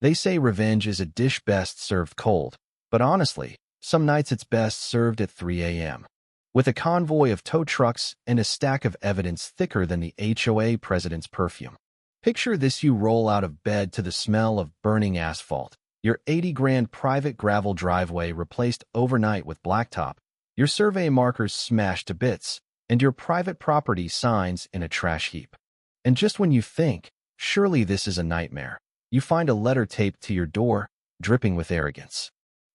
They say revenge is a dish best served cold, but honestly, some nights it's best served at 3 a.m. with a convoy of tow trucks and a stack of evidence thicker than the HOA president's perfume. Picture this: you roll out of bed to the smell of burning asphalt, your 80 grand private gravel driveway replaced overnight with blacktop, your survey markers smashed to bits, and your private property signs in a trash heap. And just when you think, surely this is a nightmare, you find a letter taped to your door, dripping with arrogance.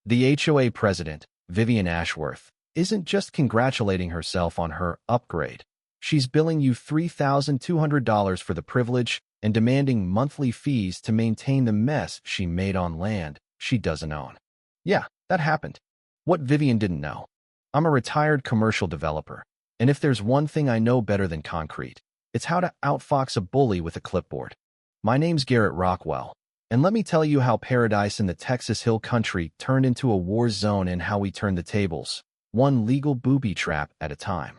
The HOA president, Vivian Ashworth, isn't just congratulating herself on her upgrade. She's billing you $3,200 for the privilege and demanding monthly fees to maintain the mess she made on land she doesn't own. Yeah, that happened. What Vivian didn't know: I'm a retired commercial developer, and if there's one thing I know better than concrete, it's how to outfox a bully with a clipboard. My name's Garrett Rockwell, and let me tell you how paradise in the Texas Hill Country turned into a war zone and how we turned the tables, one legal booby trap at a time.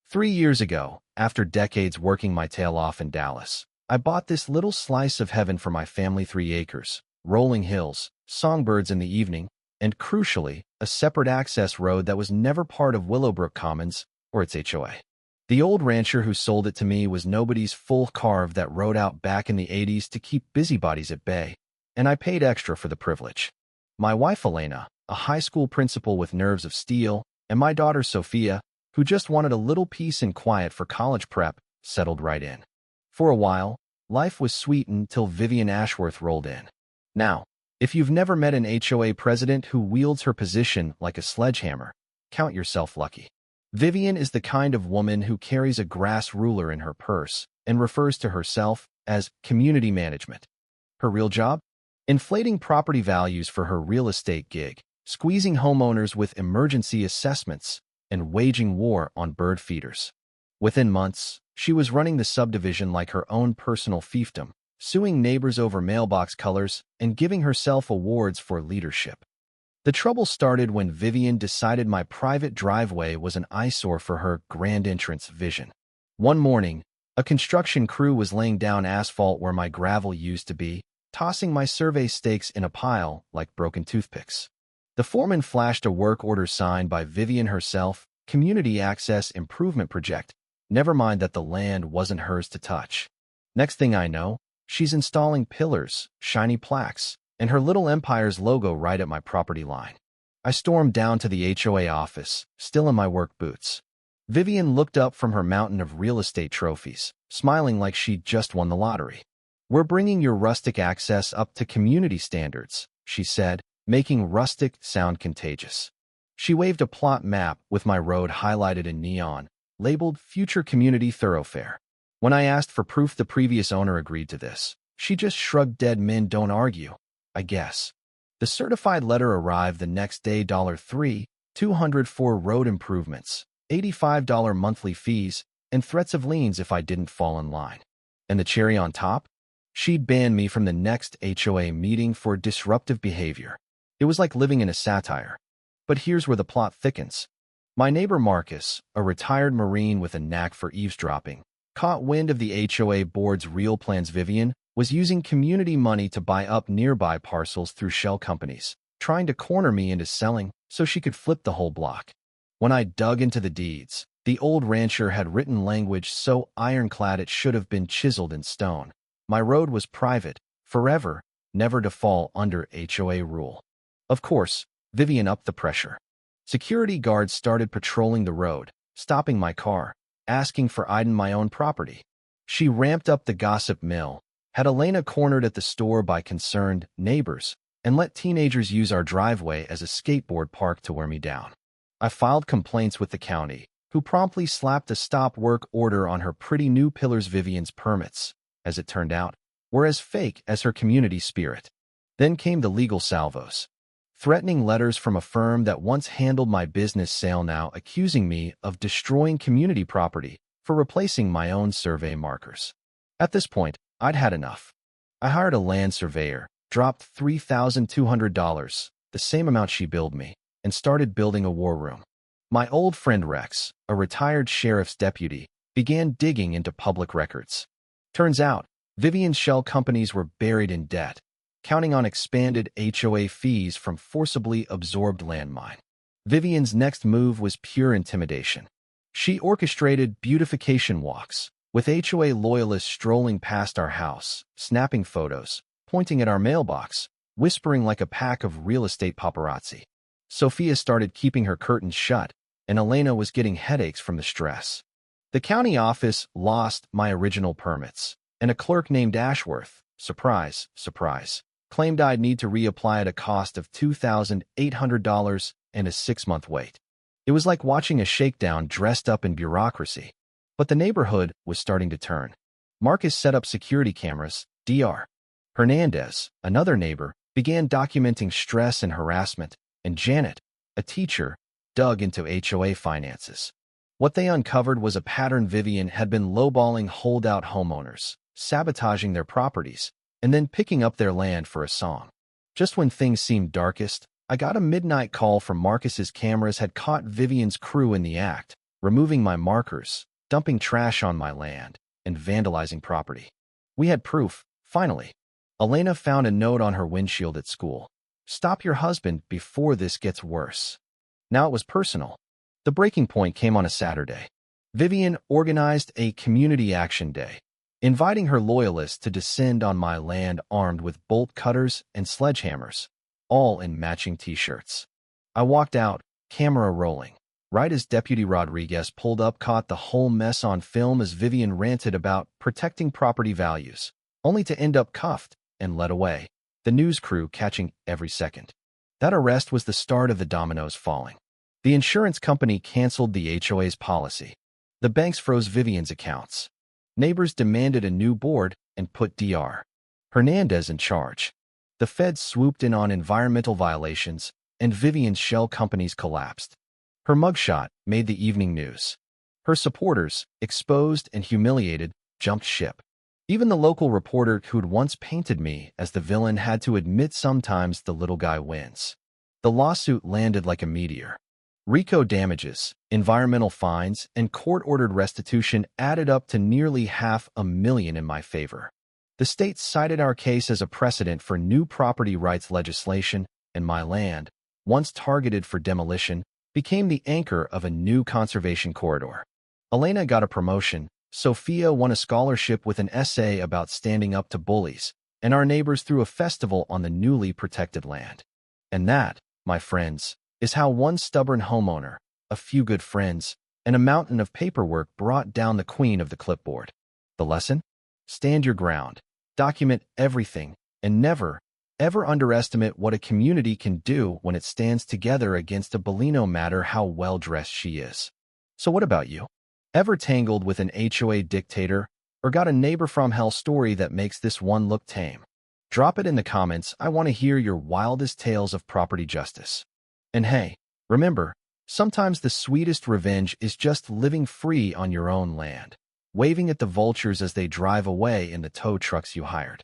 3 years ago, after decades working my tail off in Dallas, I bought this little slice of heaven for my family: 3 acres, rolling hills, songbirds in the evening, and crucially, a separate access road that was never part of Willowbrook Commons or its HOA. The old rancher who sold it to me was nobody's full carve that rode out back in the 80s to keep busybodies at bay, and I paid extra for the privilege. My wife Elena, a high school principal with nerves of steel, and my daughter Sophia, who just wanted a little peace and quiet for college prep, settled right in. For a while, life was sweet until Vivian Ashworth rolled in. Now, if you've never met an HOA president who wields her position like a sledgehammer, count yourself lucky. Vivian is the kind of woman who carries a grass ruler in her purse and refers to herself as community management. Her real job? Inflating property values for her real estate gig, squeezing homeowners with emergency assessments, and waging war on bird feeders. Within months, she was running the subdivision like her own personal fiefdom, suing neighbors over mailbox colors and giving herself awards for leadership. The trouble started when Vivian decided my private driveway was an eyesore for her grand entrance vision. One morning, a construction crew was laying down asphalt where my gravel used to be, tossing my survey stakes in a pile like broken toothpicks. The foreman flashed a work order signed by Vivian herself: Community Access Improvement Project. Never mind that the land wasn't hers to touch. Next thing I know, she's installing pillars, shiny plaques, and her little empire's logo right at my property line. I stormed down to the HOA office, still in my work boots. Vivian looked up from her mountain of real estate trophies, smiling like she'd just won the lottery. "We're bringing your rustic access up to community standards," she said, making rustic sound contagious. She waved a plot map with my road highlighted in neon, labeled Future Community Thoroughfare. When I asked for proof the previous owner agreed to this, she just shrugged. Dead men don't argue, I guess. The certified letter arrived the next day: $3,200 for road improvements, $85 monthly fees, and threats of liens if I didn't fall in line. And the cherry on top? She'd ban me from the next HOA meeting for disruptive behavior. It was like living in a satire. But here's where the plot thickens. My neighbor Marcus, a retired Marine with a knack for eavesdropping, caught wind of the HOA board's real plans. Vivian was using community money to buy up nearby parcels through shell companies, trying to corner me into selling so she could flip the whole block. When I dug into the deeds, the old rancher had written language so ironclad it should have been chiseled in stone. My road was private, forever, never to fall under HOA rule. Of course, Vivian upped the pressure. Security guards started patrolling the road, stopping my car, asking for ID on my own property. She ramped up the gossip mill, had Elena cornered at the store by concerned neighbors, and let teenagers use our driveway as a skateboard park to wear me down. I filed complaints with the county, who promptly slapped a stop work order on her pretty new pillars. Vivian's permits, as it turned out, were as fake as her community spirit. Then came the legal salvos. Threatening letters from a firm that once handled my business sale, now accusing me of destroying community property for replacing my own survey markers. At this point, I'd had enough. I hired a land surveyor, dropped $3,200, the same amount she billed me, and started building a war room. My old friend Rex, a retired sheriff's deputy, began digging into public records. Turns out, Vivian's shell companies were buried in debt. counting on expanded HOA fees from forcibly absorbed landmine. Vivian's next move was pure intimidation. She orchestrated beautification walks, with HOA loyalists strolling past our house, snapping photos, pointing at our mailbox, whispering like a pack of real estate paparazzi. Sophia started keeping her curtains shut, and Elena was getting headaches from the stress. The county office lost my original permits, and a clerk named Ashworth, surprise, surprise, claimed I'd need to reapply at a cost of $2,800 and a 6-month wait. It was like watching a shakedown dressed up in bureaucracy. But the neighborhood was starting to turn. Marcus set up security cameras, Dr. Hernandez, another neighbor, began documenting stress and harassment, and Janet, a teacher, dug into HOA finances. What they uncovered was a pattern. Vivian had been lowballing holdout homeowners, sabotaging their properties, and then picking up their land for a song. Just when things seemed darkest, I got a midnight call from Marcus's cameras had caught Vivian's crew in the act, removing my markers, dumping trash on my land, and vandalizing property. We had proof, finally. Elena found a note on her windshield at school. "Stop your husband before this gets worse." Now it was personal. The breaking point came on a Saturday. Vivian organized a community action day, inviting her loyalists to descend on my land armed with bolt cutters and sledgehammers, all in matching t-shirts. I walked out, camera rolling. Right as Deputy Rodriguez pulled up, caught the whole mess on film as Vivian ranted about protecting property values, only to end up cuffed and led away, the news crew catching every second. That arrest was the start of the dominoes falling. The insurance company canceled the HOA's policy. The banks froze Vivian's accounts. Neighbors demanded a new board and put Dr. Hernandez in charge. The feds swooped in on environmental violations, and Vivian's shell companies collapsed. Her mugshot made the evening news. Her supporters, exposed and humiliated, jumped ship. Even the local reporter who'd once painted me as the villain had to admit sometimes the little guy wins. The lawsuit landed like a meteor. RICO damages, environmental fines, and court-ordered restitution added up to nearly $500,000 in my favor. The state cited our case as a precedent for new property rights legislation, and my land, once targeted for demolition, became the anchor of a new conservation corridor. Elena got a promotion, Sophia won a scholarship with an essay about standing up to bullies, and our neighbors threw a festival on the newly protected land. And that, my friends, is how one stubborn homeowner, a few good friends, and a mountain of paperwork brought down the queen of the clipboard. The lesson? Stand your ground, document everything, and never, ever underestimate what a community can do when it stands together against a bully, no matter how well-dressed she is. So what about you? Ever tangled with an HOA dictator, or got a neighbor from hell story that makes this one look tame? Drop it in the comments. I want to hear your wildest tales of property justice. And hey, remember, sometimes the sweetest revenge is just living free on your own land, waving at the vultures as they drive away in the tow trucks you hired.